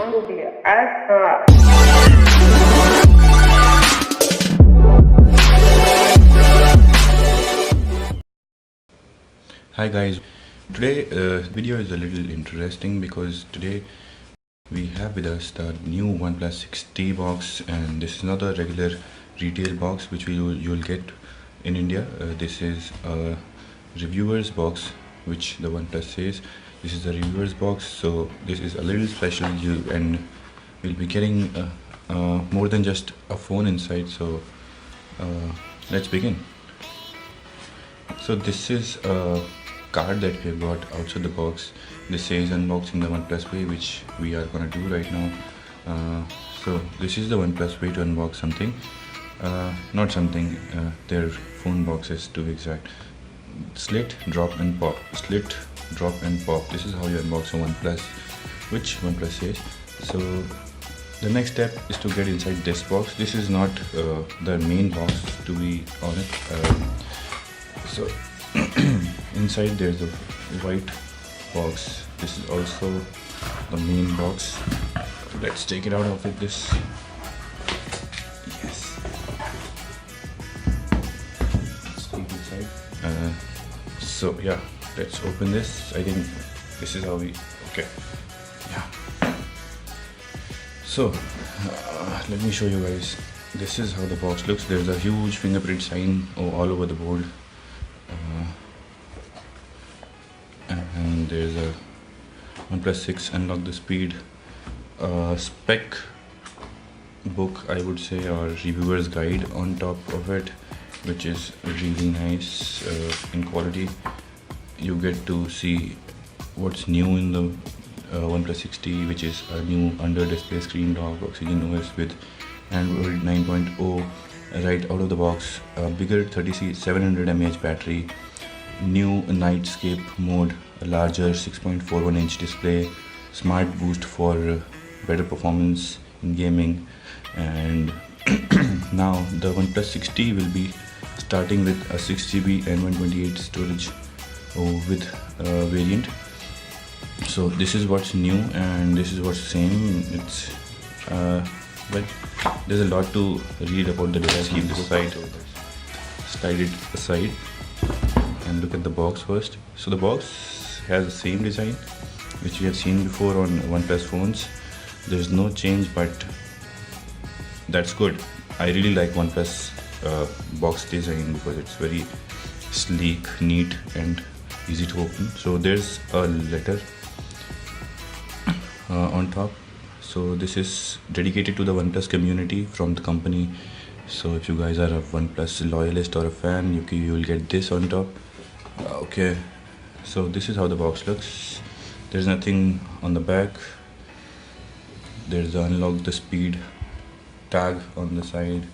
Hi guys, today video is a little interesting because today we have with us the new OnePlus 6T box, and this is not a regular retail box which you'll get in India. This is a reviewer's box, which the OnePlus says. This is a reviewer's box, so this is a little special, and we'll be getting more than just a phone inside. So let's begin. So this is a card that we have got outside the box. This says unboxing the OnePlus way, which we are gonna do right now. So this is the OnePlus way to unbox something, not something, their phone boxes to be exact. Slit, drop and pop, slit, drop and pop. This is how you unbox a OnePlus, which OnePlus says. So the next step is to get inside this box. This is not the main box, to be honest. So inside there's a white box. This is also the main box. Let's take it out of it. This, yes, let's take it inside. So yeah, let's open this. I think this is how we, okay, yeah. So let me show you guys. This is how the box looks. There's a huge fingerprint sign all over the board. And there's a OnePlus 6 unlock the speed spec book, I would say, or reviewer's guide on top of it, which is really nice in quality. You get to see what's new in the OnePlus 6T, which is a new under display screen lock, Oxygen OS with Android 9.0 right out of the box, a bigger 700 mAh battery, new nightscape mode, a larger 6.41-inch display, smart boost for better performance in gaming. And now the OnePlus 6T will be starting with a 6GB and 128 storage with variant. So this is what's new and this is what's same. It's but there's a lot to read about the device. Keep this aside, slide it aside, and look at the box first. So the box has the same design which we have seen before on OnePlus phones. There's no change, but that's good. I really like OnePlus box design because it's very sleek, neat and easy to open. So there's a letter on top. So this is dedicated to the OnePlus community from the company. So if you guys are a OnePlus loyalist or a fan, you will get this on top. Okay, so this is how the box looks. There's nothing on the back. There's the unlock the speed tag on the side,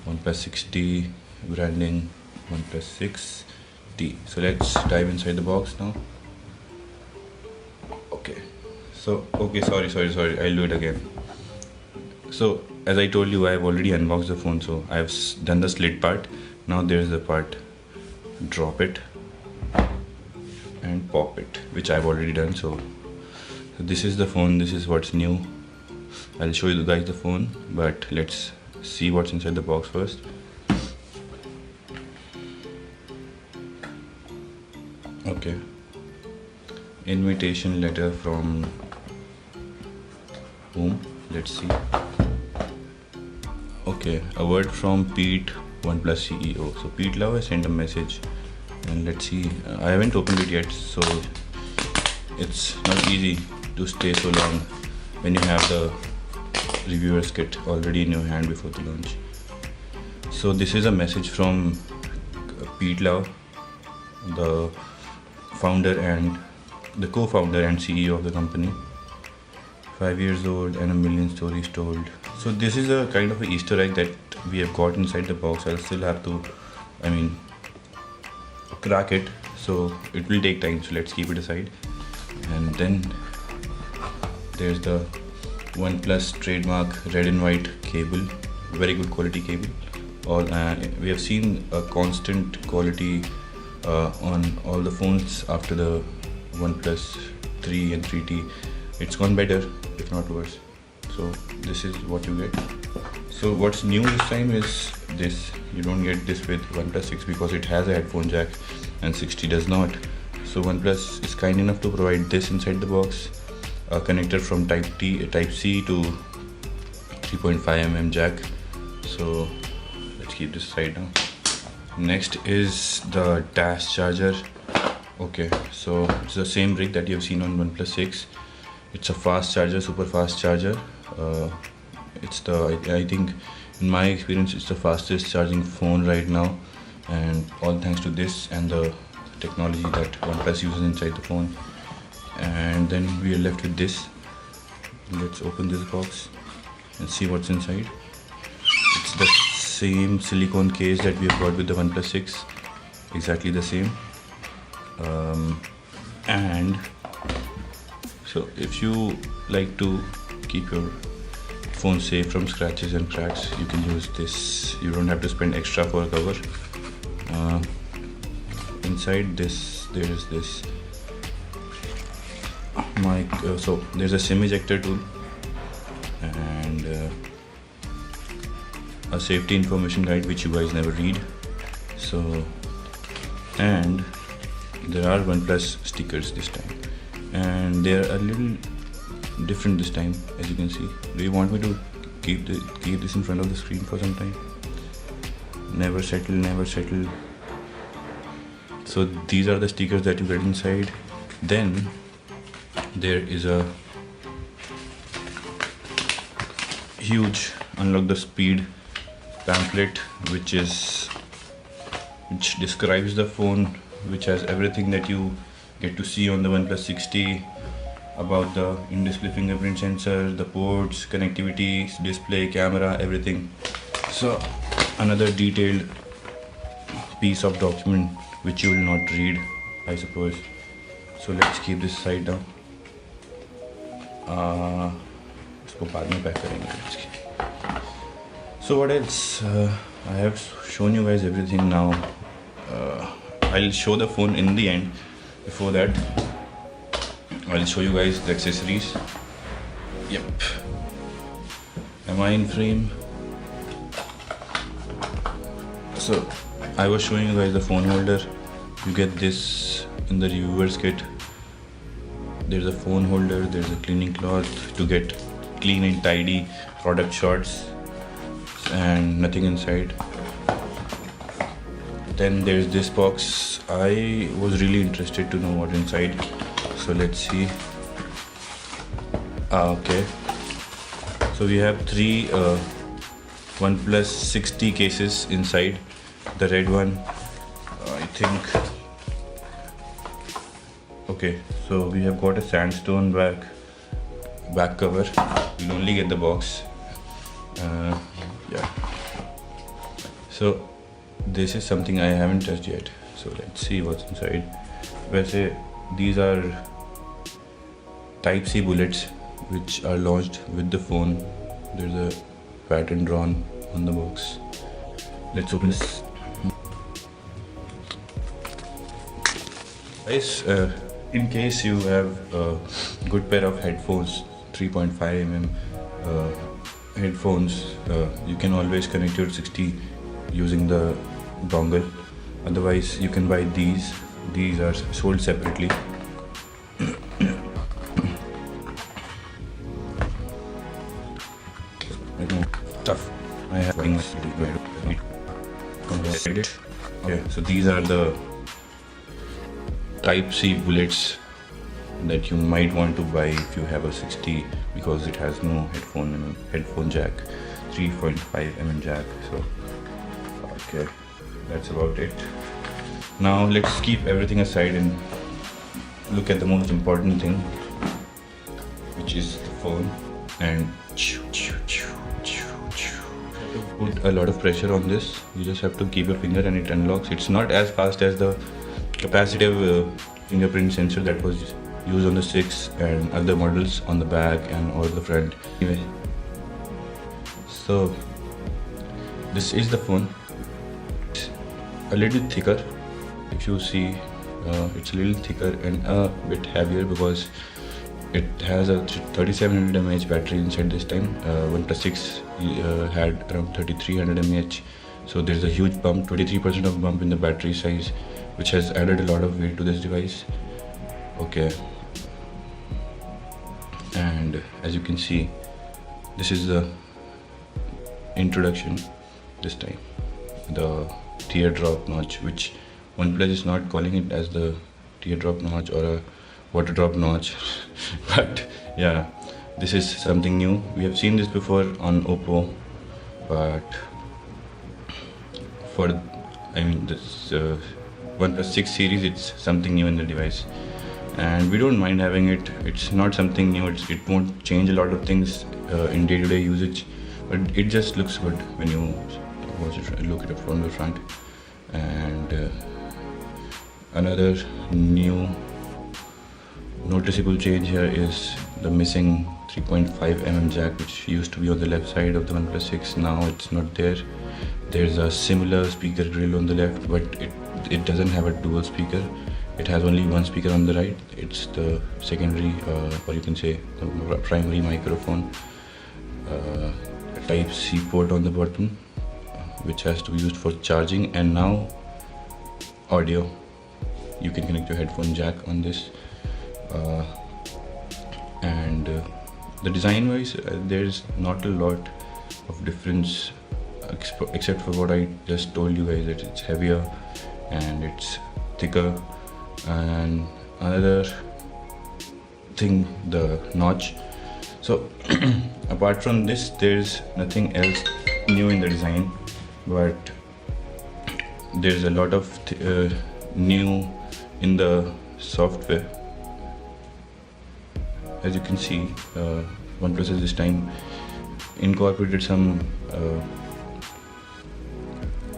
OnePlus 6T branding, OnePlus 6T. So let's dive inside the box now. Okay, so sorry, I'll do it again. So as I told you, I've already unboxed the phone, so I've done the slit part. Now there's the part drop it and pop it, which I've already done. So this is the phone, this is what's new. I'll show you guys the phone, but let's see what's inside the box first. Okay, invitation letter from whom? Let's see. Okay, a word from Pete, OnePlus CEO. So Pete Love has sent a message, and let's see. I haven't opened it yet, so it's not easy to stay so long when you have the reviewer's kit already in your hand before the launch. So this is a message from Pete Love, the founder and the co-founder and CEO of the company. 5 years old and 1 million stories told. So this is a kind of an Easter egg that we have got inside the box. I'll still have to, crack it, so it will take time, so let's keep it aside. And then there's the OnePlus trademark red and white cable, very good quality cable. We have seen a constant quality on all the phones after the OnePlus 3 and 3T. It's gone better, if not worse. So this is what you get. So what's new this time is this. You don't get this with OnePlus 6 because it has a headphone jack and 60 does not. So OnePlus is kind enough to provide this inside the box, a connector from Type C to 3.5mm jack. So let's keep this aside now. Next is the dash charger. Okay, so it's the same brick that you have seen on OnePlus 6. It's a fast charger, super fast charger. It's the, I think in my experience, it's the fastest charging phone right now, and all thanks to this and the technology that OnePlus uses inside the phone. And then we are left with this. Let's open this box and see what's inside. It's the same silicone case that we have got with the OnePlus 6, exactly the same. And so if you like to keep your phone safe from scratches and cracks, you can use this. You don't have to spend extra for a cover. Inside this there is this mic, so there's a SIM ejector tool and a safety information guide which you guys never read. So, and there are OnePlus stickers this time, and they are a little different this time, as you can see. Do you want me to keep this in front of the screen for some time? Never settle, never settle. So these are the stickers that you get inside. Then there is a huge unlock the speed pamphlet which describes the phone, which has everything that you get to see on the OnePlus 60 about the in-display fingerprint sensor, the ports, connectivity, display, camera, everything. So another detailed piece of document which you will not read, I suppose. So let's keep this side down. इसको बाद में pack करेंगे. So what else? I have shown you guys everything now. I'll show the phone in the end. Before that, I'll show you guys the accessories. Yep. Am I in frame? So I was showing you guys the phone holder. You get this in the reviewer's kit. There's a phone holder, there's a cleaning cloth to get clean and tidy product shots, and nothing inside. Then there's this box. I was really interested to know what's inside, so let's see. Okay, so we have three OnePlus 60 cases inside. The red one, I think. Okay, so we have got a sandstone back cover. You'll only get the box. Yeah. So this is something I haven't touched yet. So let's see what's inside. Where these are Type C bullets which are launched with the phone. There's a pattern drawn on the box. Let's open this. Guys, in case you have a good pair of headphones, 3.5mm headphones, you can always connect your 60 using the dongle. Otherwise, you can buy these. These are sold separately. Tough. I have things. Okay, so these are the Type C bullets that you might want to buy if you have a 60, because it has no headphone jack, 3.5mm jack. So okay, that's about it. Now let's keep everything aside and look at the most important thing, which is the phone. And put a lot of pressure on this. You just have to keep your finger and it unlocks. It's not as fast as the capacitive fingerprint sensor that was used on the 6 and other models on the back and or the front. Anyway, so this is the phone. It's a little thicker. If you see, it's a little thicker and a bit heavier because it has a 3700 mAh battery inside this time. OnePlus 6 had around 3300 mAh, so there's a huge bump, 23% of bump in the battery size, which has added a lot of weight to this device. Okay, and as you can see, this is the introduction this time, the teardrop notch, which OnePlus is not calling it as the teardrop notch or a water drop notch but yeah, this is something new. We have seen this before on Oppo, but for this OnePlus 6 series, it's something new in the device, and we don't mind having it. It's not something new, it won't change a lot of things in day-to-day usage, but it just looks good when you look at it from the front. And another new noticeable change here is the missing 3.5mm jack, which used to be on the left side of the OnePlus 6. Now it's not there. There's a similar speaker grill on the left, but it doesn't have a dual speaker. It has only one speaker on the right. It's the secondary, or you can say the primary microphone. A Type-C port on the bottom, which has to be used for charging, and now audio. You can connect your headphone jack on this. The design wise, there's not a lot of difference except for what I just told you guys, that it's heavier and it's thicker. And another thing, the notch. So apart from this, there's nothing else new in the design, but there's a lot of new in the software. As you can see, OnePlus has this time incorporated some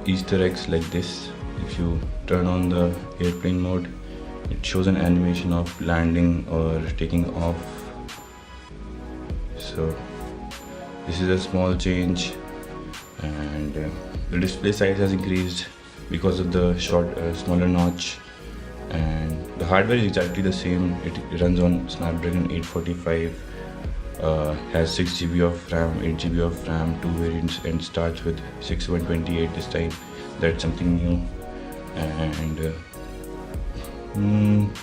Easter eggs like this. If you turn on the airplane mode, it shows an animation of landing or taking off. So this is a small change, and the display size has increased because of the smaller notch. And the hardware is exactly the same. It runs on Snapdragon 845, has 6GB of RAM, 8GB of RAM, two variants, and starts with 6128 this time. That's something new. And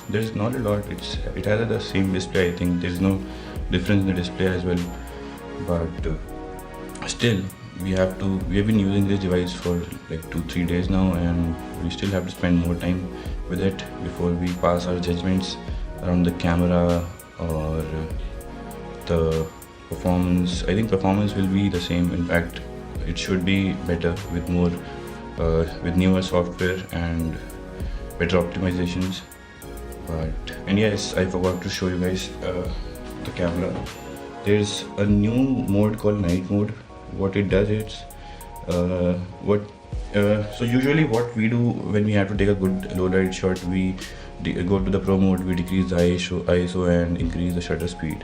there's not a lot. It has the same display. I think there's no difference in the display as well, but still we have been using this device for like 2-3 days now, and we still have to spend more time with it before we pass our judgments around the camera or the performance. I think performance will be the same. In fact, it should be better with newer software and better optimizations. And yes, I forgot to show you guys the camera. There's a new mode called night mode. What it does is so usually what we do when we have to take a good low light shot, we go to the pro mode, we decrease the ISO and increase the shutter speed.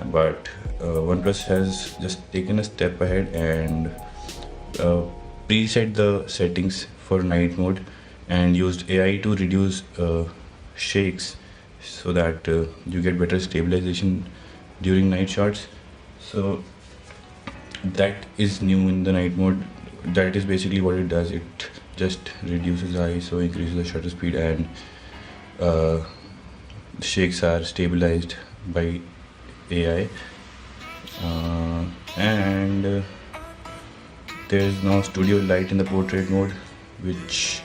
But OnePlus has just taken a step ahead and preset the settings for night mode and used AI to reduce shakes so that you get better stabilization during night shots. So that is new in the night mode. That is basically what it does. It just reduces the ISO, increases the shutter speed, and shakes are stabilized by AI. And there's now studio light in the portrait mode, which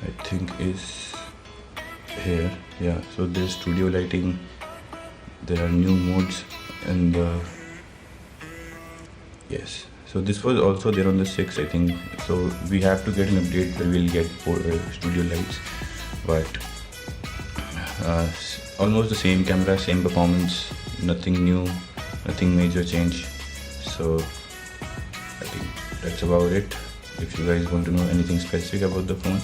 I think is here. Yeah, so there's studio lighting. There are new modes, and yes, so this was also there on the 6, I think. So we have to get an update where we'll get studio lights, but almost the same camera, same performance, nothing new, nothing major change. So I think that's about it. If you guys want to know anything specific about the phone,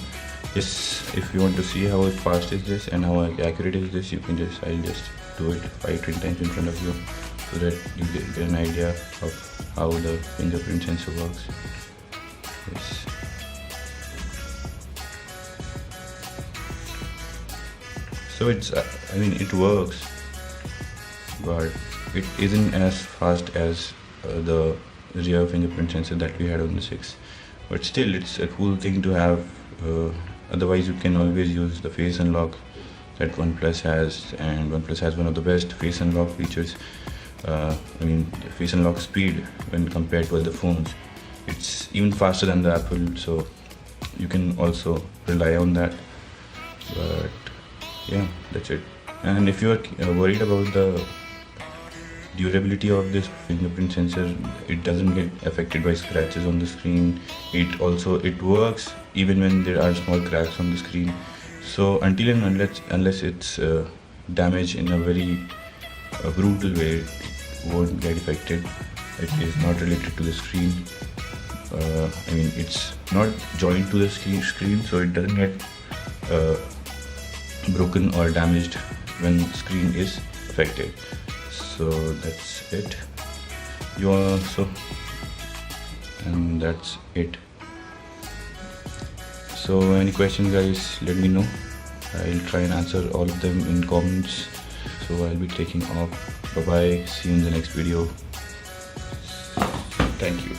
yes, if you want to see how fast is this and how accurate is this, I'll just do it 5-10 times in front of you so that you get an idea of how the fingerprint sensor works. Yes. So it works. but it isn't as fast as the rear fingerprint sensor that we had on the 6. But still, it's a cool thing to have. Otherwise, you can always use the face unlock that OnePlus has, and OnePlus has one of the best face unlock features. The face unlock speed when compared to other phones, it's even faster than the Apple, so you can also rely on that. But yeah, that's it. And if you are worried about the durability of this fingerprint sensor, it doesn't get affected by scratches on the screen. It works even when there are small cracks on the screen. So until and unless it's damaged in a very brutal way, it won't get affected. It is not related to the screen. It's not joined to the screen, so it doesn't get broken or damaged when screen is affected. So that's it. And that's it. So any questions, guys, let me know. I'll try and answer all of them in comments. So I'll be taking off. Bye bye. See you in the next video. Thank you.